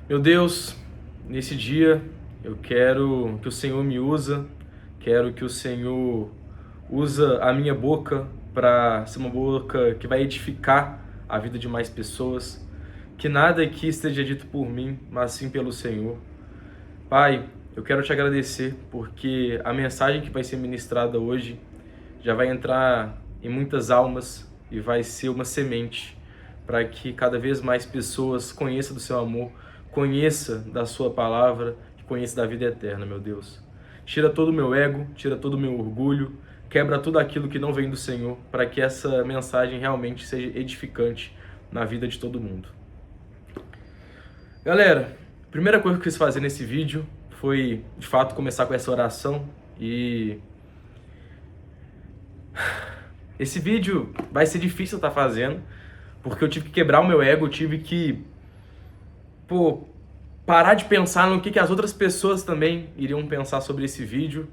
Meu Deus, nesse dia eu quero que o Senhor me usa, quero que o Senhor usa a minha boca para ser uma boca que vai edificar a vida de mais pessoas, que nada aqui esteja dito por mim, mas sim pelo Senhor. Pai, eu quero te agradecer porque a mensagem que vai ser ministrada hoje já vai entrar em muitas almas e vai ser uma semente para que cada vez mais pessoas conheçam do seu amor, conheça da sua palavra e conheça da vida eterna, meu Deus. Tira todo o meu ego, tira todo o meu orgulho, quebra tudo aquilo que não vem do Senhor, para que essa mensagem realmente seja edificante na vida de todo mundo. Galera, a primeira coisa que eu quis fazer nesse vídeo foi, de fato, começar com essa oração e esse vídeo vai ser difícil estar fazendo, porque eu tive que quebrar o meu ego, eu tive que, parar de pensar no que as outras pessoas também iriam pensar sobre esse vídeo.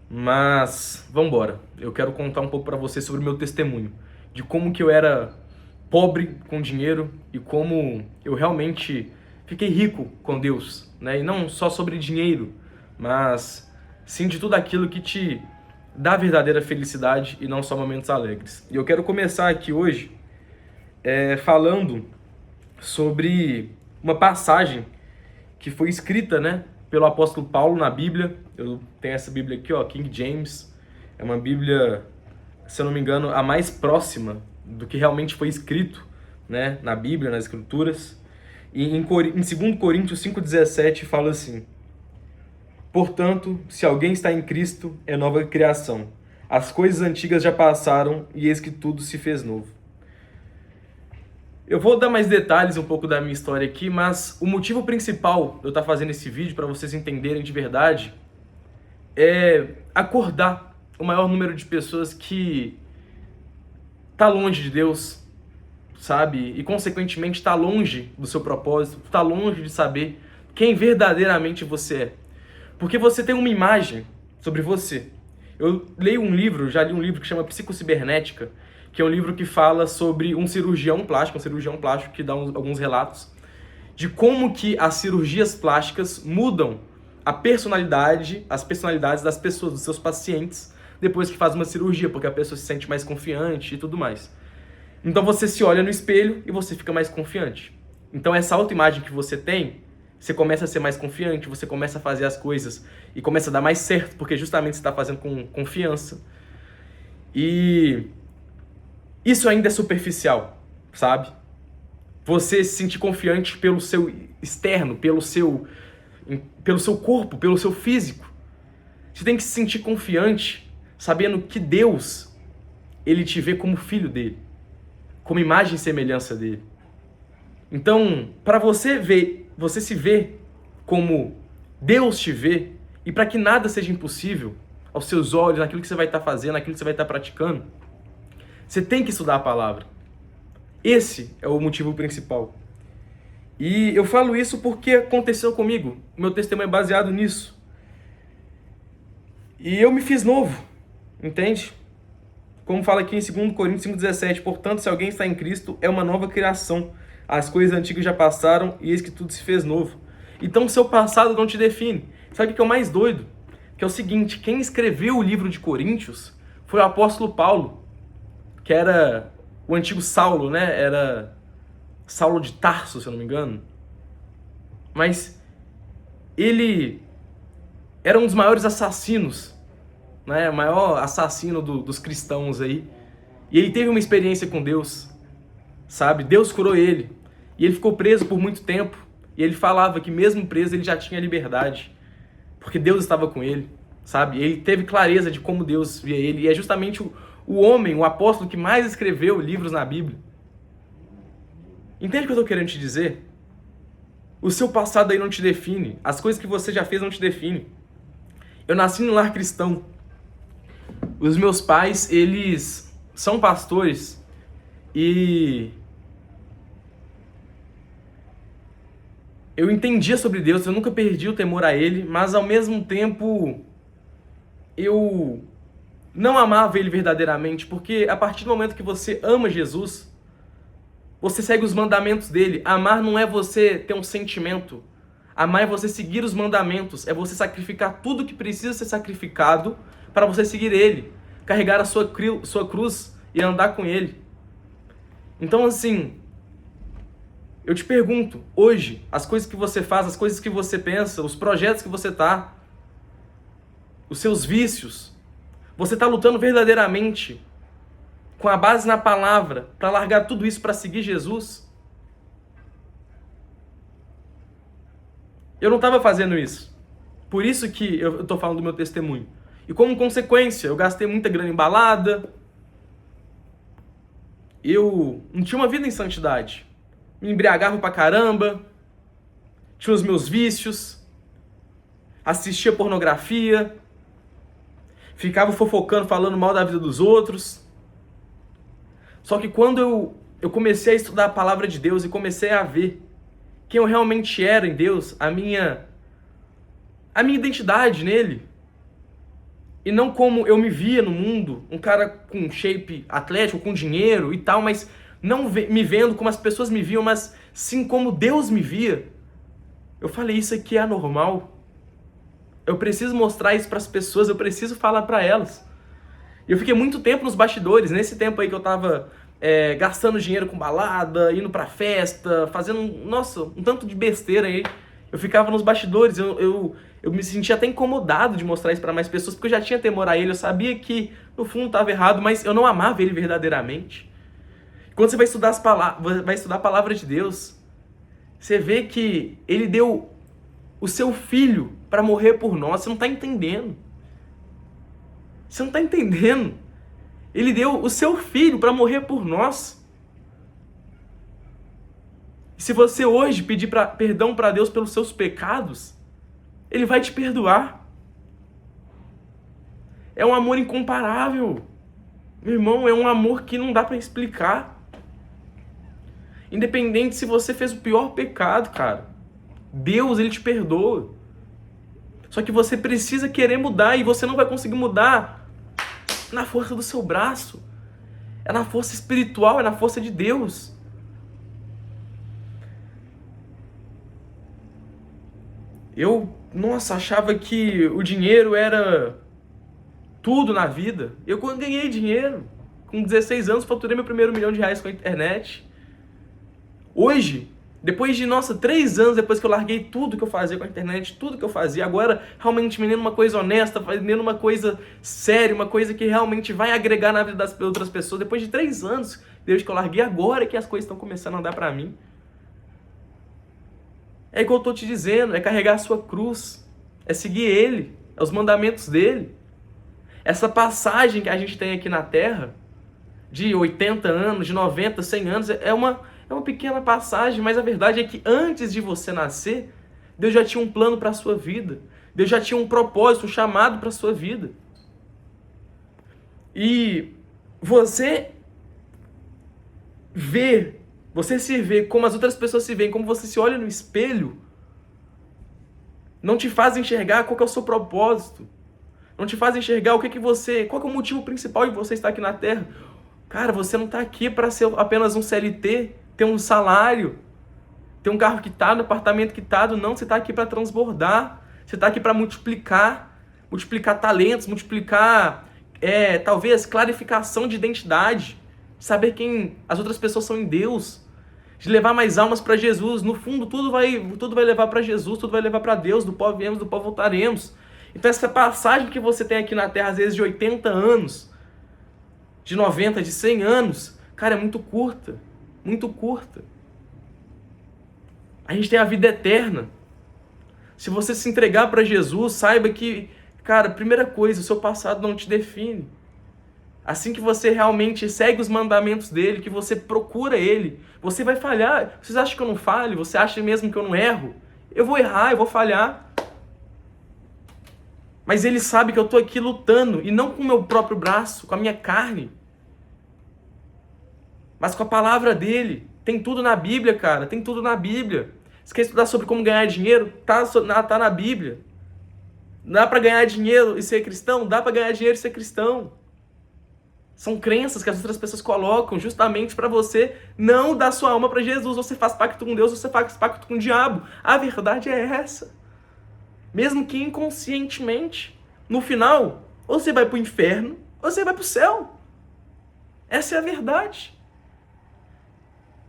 Mas, vambora. Eu quero contar um pouco pra vocês sobre o meu testemunho, de como que eu era pobre com dinheiro e como eu realmente fiquei rico com Deus, né? E não só sobre dinheiro, mas sim de tudo aquilo que te dá verdadeira felicidade e não só momentos alegres. E eu quero começar aqui hoje falando sobre uma passagem que foi escrita, né, pelo apóstolo Paulo na Bíblia. Eu tenho essa Bíblia aqui, ó, King James. É uma Bíblia, se eu não me engano, a mais próxima do que realmente foi escrito, né, na Bíblia, nas Escrituras. E em 2 Coríntios 5,17 fala assim: portanto, se alguém está em Cristo, é nova criação. As coisas antigas já passaram e eis que tudo se fez novo. Eu vou dar mais detalhes um pouco da minha história aqui, mas o motivo principal de eu estar fazendo esse vídeo, para vocês entenderem de verdade, é acordar o maior número de pessoas que tá longe de Deus, sabe? E consequentemente tá longe do seu propósito, tá longe de saber quem verdadeiramente você é. Porque você tem uma imagem sobre você. Eu leio um livro, já li um livro que chama Psicocibernética, que é um livro que fala sobre um cirurgião plástico que dá alguns relatos de como que as cirurgias plásticas mudam as personalidades das pessoas, dos seus pacientes, depois que faz uma cirurgia, porque a pessoa se sente mais confiante e tudo mais. Então você se olha no espelho e você fica mais confiante. Então essa autoimagem que você tem, você começa a ser mais confiante, você começa a fazer as coisas e começa a dar mais certo, porque justamente você está fazendo com confiança. E isso ainda é superficial, sabe? Você se sentir confiante pelo seu externo, pelo seu corpo, pelo seu físico. Você tem que se sentir confiante sabendo que Deus, ele te vê como filho dele, como imagem e semelhança dele. Então, para você se ver como Deus te vê, e para que nada seja impossível aos seus olhos, naquilo que você vai estar fazendo, naquilo que você vai estar praticando, você tem que estudar a palavra. Esse é o motivo principal. E eu falo isso porque aconteceu comigo. O meu testemunho é baseado nisso. E eu me fiz novo, entende? Como fala aqui em 2 Coríntios 5,17, portanto, se alguém está em Cristo, é uma nova criação. As coisas antigas já passaram e eis que tudo se fez novo. Então, seu passado não te define. Sabe o que é o mais doido? Que é o seguinte, quem escreveu o livro de Coríntios foi o apóstolo Paulo, que era o antigo Saulo, né? Era Saulo de Tarso, se eu não me engano. Mas ele era um dos maiores assassinos, né? O maior assassino dos cristãos aí. E ele teve uma experiência com Deus, sabe? Deus curou ele. E ele ficou preso por muito tempo. E ele falava que mesmo preso ele já tinha liberdade, porque Deus estava com ele, sabe? Ele teve clareza de como Deus via ele. E é justamente o homem, o apóstolo que mais escreveu livros na Bíblia. Entende o que eu estou querendo te dizer? O seu passado aí não te define. As coisas que você já fez não te definem. Eu nasci num lar cristão. Os meus pais, eles são pastores. E eu entendia sobre Deus, eu nunca perdi o temor a Ele, mas ao mesmo tempo eu não amava Ele verdadeiramente, porque a partir do momento que você ama Jesus, Você segue os mandamentos dele. Amar não é você ter um sentimento. Amar é você seguir os mandamentos. É você sacrificar tudo que precisa ser sacrificado para você seguir ele. Carregar a sua cruz e andar com ele. Então, assim, eu te pergunto, hoje, as coisas que você faz, as coisas que você pensa, os projetos que você tá, os seus vícios, você tá lutando verdadeiramente com a base na palavra para largar tudo isso para seguir Jesus? Eu não estava fazendo isso. Por isso que eu tô falando do meu testemunho. E como consequência, eu gastei muita grana em balada. Eu não tinha uma vida em santidade. Me embriagava pra caramba. Tinha os meus vícios. Assistia pornografia. Ficava fofocando, falando mal da vida dos outros. Só que quando eu comecei a estudar a palavra de Deus e comecei a ver quem eu realmente era em Deus, a minha identidade nele, e não como eu me via no mundo, um cara com shape atlético, com dinheiro e tal, mas não me vendo como as pessoas me viam, mas sim como Deus me via. Eu falei, isso aqui é anormal. Eu preciso mostrar isso para as pessoas, eu preciso falar para elas. E eu fiquei muito tempo nos bastidores, nesse tempo aí que eu tava gastando dinheiro com balada, indo pra festa, fazendo, nossa, um tanto de besteira aí. Eu ficava nos bastidores, eu me sentia até incomodado de mostrar isso pra mais pessoas, porque eu já tinha temor a ele, eu sabia que no fundo estava errado, mas eu não amava ele verdadeiramente. Quando você vai estudar a palavra de Deus, você vê que ele deu o seu filho para morrer por nós. Você não está entendendo. Você não está entendendo. Ele deu o seu filho para morrer por nós. E se você hoje pedir perdão para Deus pelos seus pecados, Ele vai te perdoar. É um amor incomparável. Meu irmão, é um amor que não dá para explicar. Independente se você fez o pior pecado, cara, Deus, Ele te perdoa. Só que você precisa querer mudar, e você não vai conseguir mudar na força do seu braço. É na força espiritual, é na força de Deus. Eu, achava que o dinheiro era tudo na vida. Eu ganhei dinheiro. Com 16 anos, faturei meu primeiro R$1 milhão com a internet. Hoje, depois de, 3 anos depois que eu larguei tudo que eu fazia com a internet, tudo que eu fazia, agora realmente vendendo uma coisa honesta, vendendo uma coisa séria, uma coisa que realmente vai agregar na vida das outras pessoas. Depois de 3 anos, desde que eu larguei, agora que as coisas estão começando a andar pra mim. É igual eu tô te dizendo, é carregar a sua cruz, é seguir Ele, é os mandamentos dEle. Essa passagem que a gente tem aqui na Terra, de 80 anos, de 90, 100 anos, é uma pequena passagem, mas a verdade é que antes de você nascer, Deus já tinha um plano para a sua vida. Deus já tinha um propósito, um chamado para a sua vida. E você se vê como as outras pessoas se veem, como você se olha no espelho, não te faz enxergar qual que é o seu propósito. Não te faz enxergar qual que é o motivo principal de você estar aqui na Terra. Cara, você não está aqui para ser apenas um CLT, ter um salário, ter um carro quitado, um apartamento quitado. Não, você está aqui para transbordar. Você está aqui para multiplicar talentos, multiplicar, talvez, clarificação de identidade, saber quem as outras pessoas são em Deus, de levar mais almas para Jesus. No fundo, tudo vai levar para Jesus, tudo vai levar para Deus. Do pó viemos, do pó voltaremos. Então essa passagem que você tem aqui na Terra, às vezes de 80 anos, de 90, de 100 anos, cara, é muito curta. Muito curta. A gente tem a vida eterna. Se você se entregar para Jesus, saiba que, cara, primeira coisa, o seu passado não te define. Assim que você realmente segue os mandamentos dele, que você procura ele, você vai falhar. Vocês acham que eu não falho? Você acha mesmo que eu não erro? Eu vou errar, eu vou falhar. Mas ele sabe que eu estou aqui lutando, e não com o meu próprio braço, com a minha carne, mas com a palavra dele. Tem tudo na Bíblia, cara, tem tudo na Bíblia. Você quer estudar sobre como ganhar dinheiro? Tá na Bíblia. Dá para ganhar dinheiro e ser cristão? Dá para ganhar dinheiro e ser cristão. São crenças que as outras pessoas colocam justamente para você não dar sua alma para Jesus. Você faz pacto com Deus, você faz pacto com o diabo. A verdade é essa. Mesmo que inconscientemente, no final, ou você vai para o inferno, ou você vai para o céu. Essa é a verdade.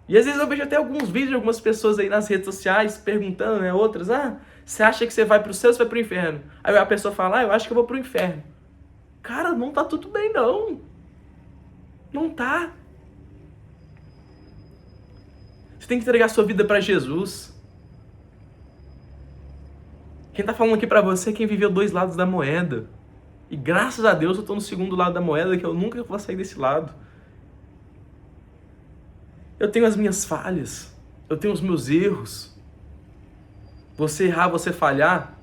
E às vezes eu vejo até alguns vídeos de algumas pessoas aí nas redes sociais perguntando, né, outras, você acha que você vai para o céu ou você vai para o inferno? Aí a pessoa fala, eu acho que eu vou para o inferno. Cara, não tá tudo bem não. Não tá. Você tem que entregar sua vida para Jesus. Quem tá falando aqui para você é quem viveu dois lados da moeda. E graças a Deus eu tô no segundo lado da moeda, que eu nunca vou sair desse lado. Eu tenho as minhas falhas. Eu tenho os meus erros. Você errar, você falhar,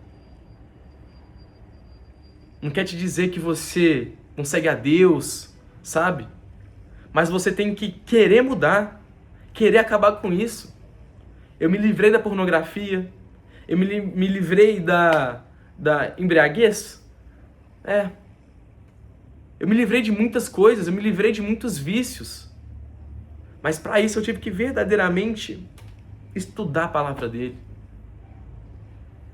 não quer te dizer que você não segue a Deus, sabe? Mas você tem que querer mudar, querer acabar com isso. Eu me livrei da pornografia, eu me livrei da embriaguez. Eu me livrei de muitas coisas, eu me livrei de muitos vícios. Mas para isso eu tive que verdadeiramente estudar a palavra dele.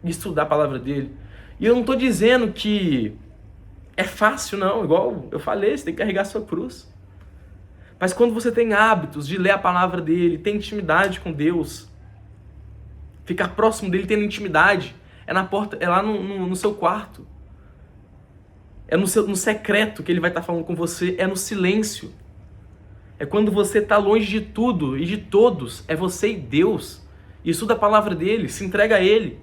Estudar a palavra dele. E eu não estou dizendo que é fácil, não. Igual eu falei, você tem que carregar a sua cruz. Mas quando você tem hábitos de ler a palavra dele, tem intimidade com Deus, ficar próximo dele tendo intimidade, é na porta, é lá no seu quarto. É no secreto que ele vai estar falando com você, é no silêncio. É quando você está longe de tudo e de todos, é você e Deus. E estuda a palavra dele, se entrega a ele.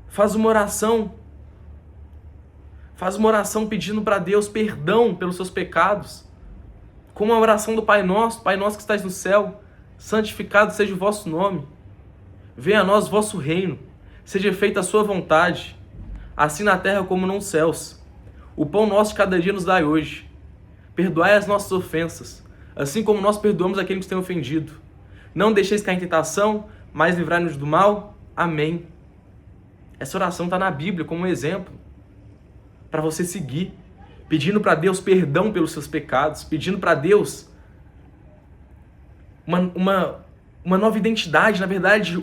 Faz uma oração. Faz uma oração pedindo para Deus perdão pelos seus pecados. Como a oração do Pai Nosso que estás no céu, santificado seja o vosso nome. Venha a nós o vosso reino, seja feita a sua vontade, assim na terra como nos céus. O pão nosso de cada dia nos dai hoje. Perdoai as nossas ofensas, assim como nós perdoamos aquele que nos tem ofendido. Não deixeis cair em tentação, mas livrai-nos do mal. Amém. Essa oração está na Bíblia como um exemplo para você seguir, pedindo para Deus perdão pelos seus pecados, pedindo para Deus uma nova identidade, na verdade,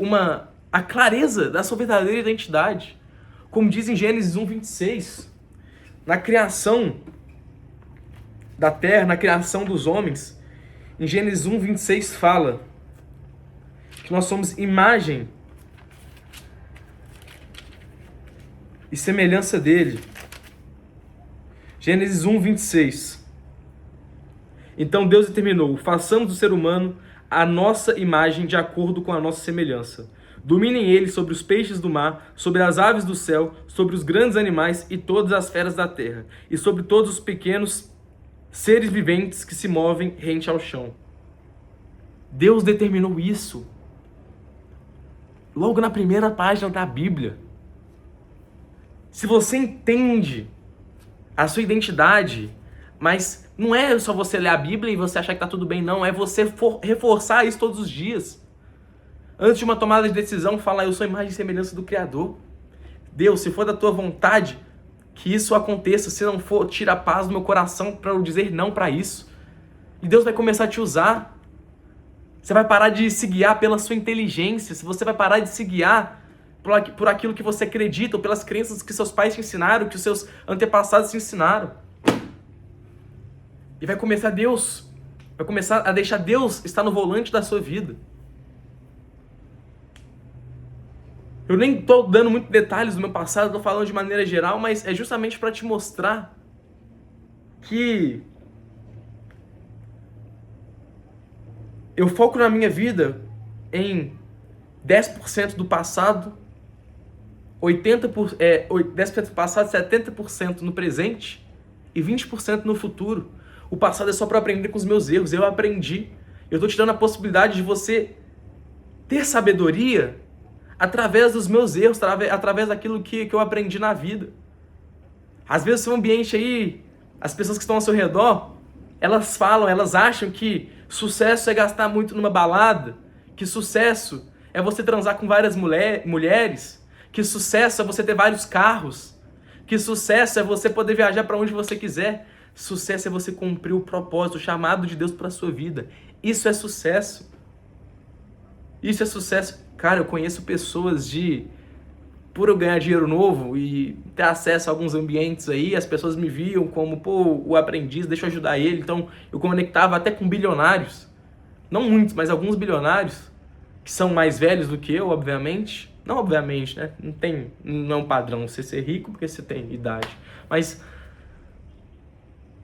a clareza da sua verdadeira identidade. Como diz em Gênesis 1:26, na criação da terra, na criação dos homens, em Gênesis 1:26 fala que nós somos imagem e semelhança dele. Gênesis 1:26. Então Deus determinou, façamos do ser humano a nossa imagem de acordo com a nossa semelhança. Dominem eles sobre os peixes do mar, sobre as aves do céu, sobre os grandes animais e todas as feras da terra, e sobre todos os pequenos seres viventes que se movem rente ao chão. Deus determinou isso logo na primeira página da Bíblia. Se você entende a sua identidade, mas não é só você ler a Bíblia e você achar que está tudo bem, não. É você reforçar isso todos os dias. Antes de uma tomada de decisão, falar, eu sou imagem e semelhança do Criador. Deus, se for da tua vontade, que isso aconteça. Se não for, tira a paz do meu coração para eu dizer não para isso. E Deus vai começar a te usar. Você vai parar de se guiar pela sua inteligência. Você vai parar de se guiar por aquilo que você acredita, ou pelas crenças que seus pais te ensinaram, que os seus antepassados te ensinaram. E vai começar a deixar Deus estar no volante da sua vida. Eu nem estou dando muitos detalhes do meu passado, estou falando de maneira geral, mas é justamente para te mostrar que eu foco na minha vida em 10% do passado, 10% do passado, 70% no presente e 20% no futuro. O passado é só para aprender com os meus erros. Eu aprendi. Eu estou te dando a possibilidade de você ter sabedoria através dos meus erros, através daquilo que eu aprendi na vida. Às vezes, o seu ambiente aí, as pessoas que estão ao seu redor, elas acham que sucesso é gastar muito numa balada, que sucesso é você transar com várias mulheres, que sucesso é você ter vários carros, Que sucesso é você poder viajar para onde você quiser. Sucesso é você cumprir o propósito, o chamado de Deus para a sua vida. Isso é sucesso. Isso é sucesso. Cara, eu conheço pessoas por eu ganhar dinheiro novo e ter acesso a alguns ambientes aí, as pessoas me viam como, pô, o aprendiz, deixa eu ajudar ele. Então, eu conectava até com bilionários. Não muitos, mas alguns bilionários, que são mais velhos do que eu, obviamente. Não obviamente, né? Não é um padrão você ser rico porque você tem idade. Mas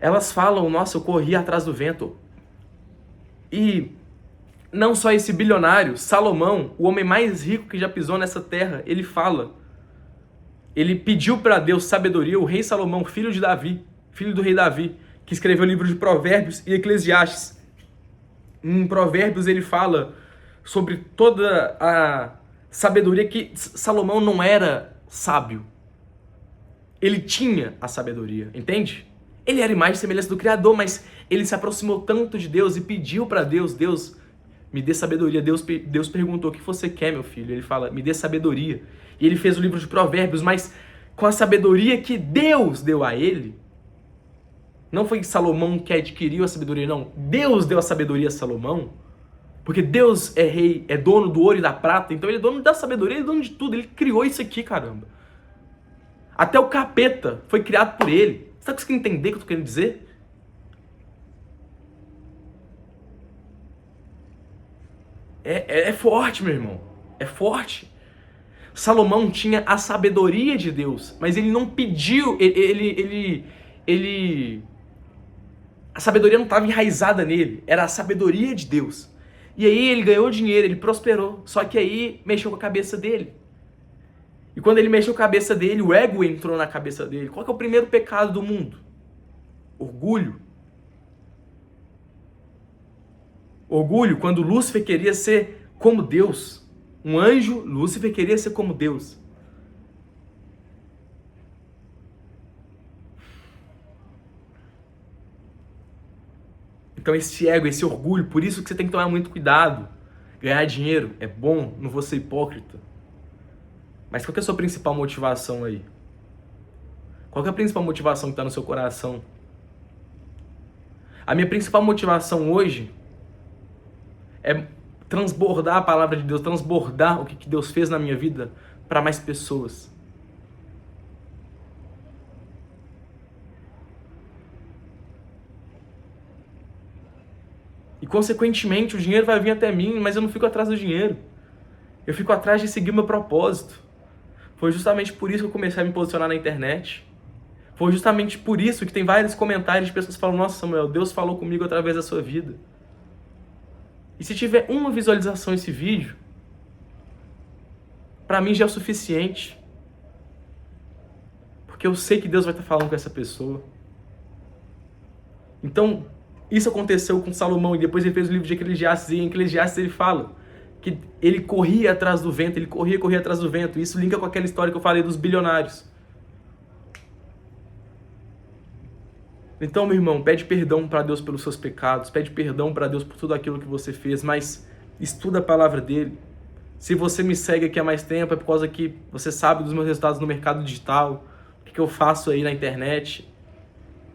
elas falam, nossa, eu corri atrás do vento. E não só esse bilionário, Salomão, o homem mais rico que já pisou nessa terra, ele fala. Ele pediu para Deus sabedoria, o rei Salomão, filho de Davi, filho do rei Davi, que escreveu o livro de Provérbios e Eclesiastes. Em Provérbios ele fala sobre toda a sabedoria que Salomão não era sábio. Ele tinha a sabedoria, entende? Ele era imagem e semelhança do Criador, mas ele se aproximou tanto de Deus e pediu para Deus, Deus, me dê sabedoria. Deus perguntou, o que você quer, meu filho? Ele fala, me dê sabedoria. E ele fez o livro de Provérbios, mas com a sabedoria que Deus deu a ele. Não foi Salomão que adquiriu a sabedoria, não. Deus deu a sabedoria a Salomão. Porque Deus é rei, é dono do ouro e da prata. Então ele é dono da sabedoria, ele é dono de tudo. Ele criou isso aqui, caramba. Até o capeta foi criado por ele. Você tá conseguindo entender o que eu tô querendo dizer? É forte, meu irmão. É forte. Salomão tinha a sabedoria de Deus, mas ele não pediu, a sabedoria não estava enraizada nele, era a sabedoria de Deus. E aí ele ganhou dinheiro, ele prosperou, só que aí mexeu com a cabeça dele. E quando ele mexeu com a cabeça dele, o ego entrou na cabeça dele. Qual que é o primeiro pecado do mundo? Orgulho. Orgulho, quando Lúcifer queria ser como Deus. Um anjo, Lúcifer queria ser como Deus. Então esse ego, esse orgulho, por isso que você tem que tomar muito cuidado. Ganhar dinheiro é bom, não vou ser hipócrita. Mas qual que é a sua principal motivação aí? Qual que é a principal motivação que está no seu coração? A minha principal motivação hoje é transbordar a palavra de Deus, transbordar o que Deus fez na minha vida para mais pessoas. E consequentemente o dinheiro vai vir até mim, mas eu não fico atrás do dinheiro. Eu fico atrás de seguir o meu propósito. Foi justamente por isso que eu comecei a me posicionar na internet. Foi justamente por isso que tem vários comentários de pessoas que falam, nossa, Samuel, Deus falou comigo através da sua vida. E se tiver uma visualização esse vídeo, pra mim já é o suficiente. Porque eu sei que Deus vai estar falando com essa pessoa. Então, isso aconteceu com Salomão, e depois ele fez o livro de Eclesiastes, e em Eclesiastes ele fala que ele corria atrás do vento, ele corria atrás do vento. Isso linka com aquela história que eu falei dos bilionários. Então, meu irmão, pede perdão para Deus pelos seus pecados, pede perdão para Deus por tudo aquilo que você fez, mas estuda a palavra dele. Se você me segue aqui há mais tempo, é por causa que você sabe dos meus resultados no mercado digital, o que eu faço aí na internet,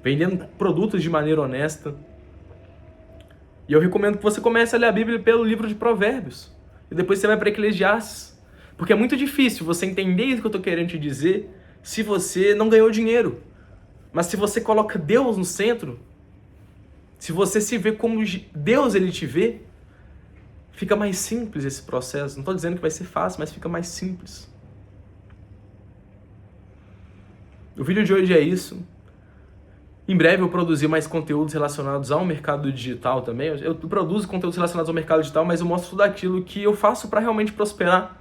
vendendo produtos de maneira honesta. E eu recomendo que você comece a ler a Bíblia pelo livro de Provérbios. E depois você vai para Eclesiastes. Porque é muito difícil você entender isso que eu estou querendo te dizer se você não ganhou dinheiro. Mas se você coloca Deus no centro, se você se vê como Deus ele te vê, fica mais simples esse processo. Não estou dizendo que vai ser fácil, mas fica mais simples. O vídeo de hoje é isso. Em breve eu vou produzir mais conteúdos relacionados ao mercado digital também. Eu produzo conteúdos relacionados ao mercado digital, mas eu mostro tudo aquilo que eu faço para realmente prosperar,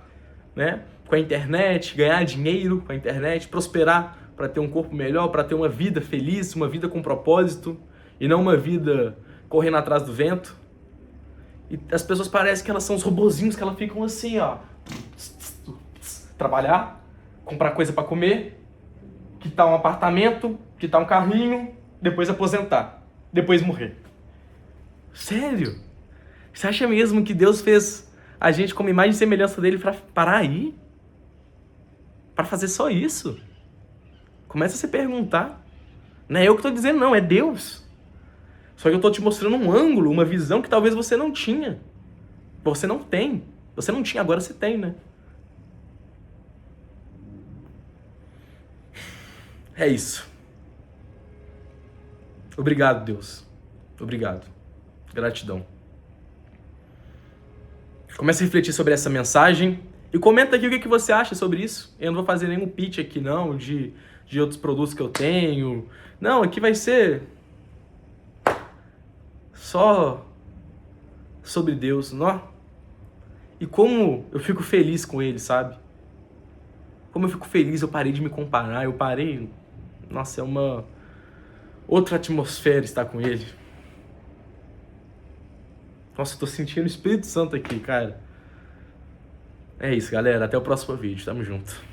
né? Com a internet, ganhar dinheiro com a internet, prosperar para ter um corpo melhor, para ter uma vida feliz, uma vida com propósito, e não uma vida correndo atrás do vento. E as pessoas parecem que elas são os robozinhos, que elas ficam assim, ó. Trabalhar, comprar coisa para comer, quitar um apartamento, quitar um carrinho, depois aposentar, depois morrer. Sério? Você acha mesmo que Deus fez a gente como imagem e semelhança dele para parar aí? Para fazer só isso? Começa a se perguntar. Não é eu que estou dizendo, não, é Deus. Só que eu estou te mostrando um ângulo, uma visão que talvez você não tinha. Você não tem. Você não tinha, agora você tem, né? É isso. Obrigado, Deus. Obrigado. Gratidão. Comece a refletir sobre essa mensagem e comenta aqui o que você acha sobre isso. Eu não vou fazer nenhum pitch aqui não, de outros produtos que eu tenho. Não, aqui vai ser só sobre Deus, não? E como eu fico feliz com ele, sabe? Como eu fico feliz, eu parei de me comparar, eu parei... Nossa, é uma outra atmosfera estar com ele. Nossa, eu tô sentindo o Espírito Santo aqui, cara. É isso, galera. Até o próximo vídeo. Tamo junto.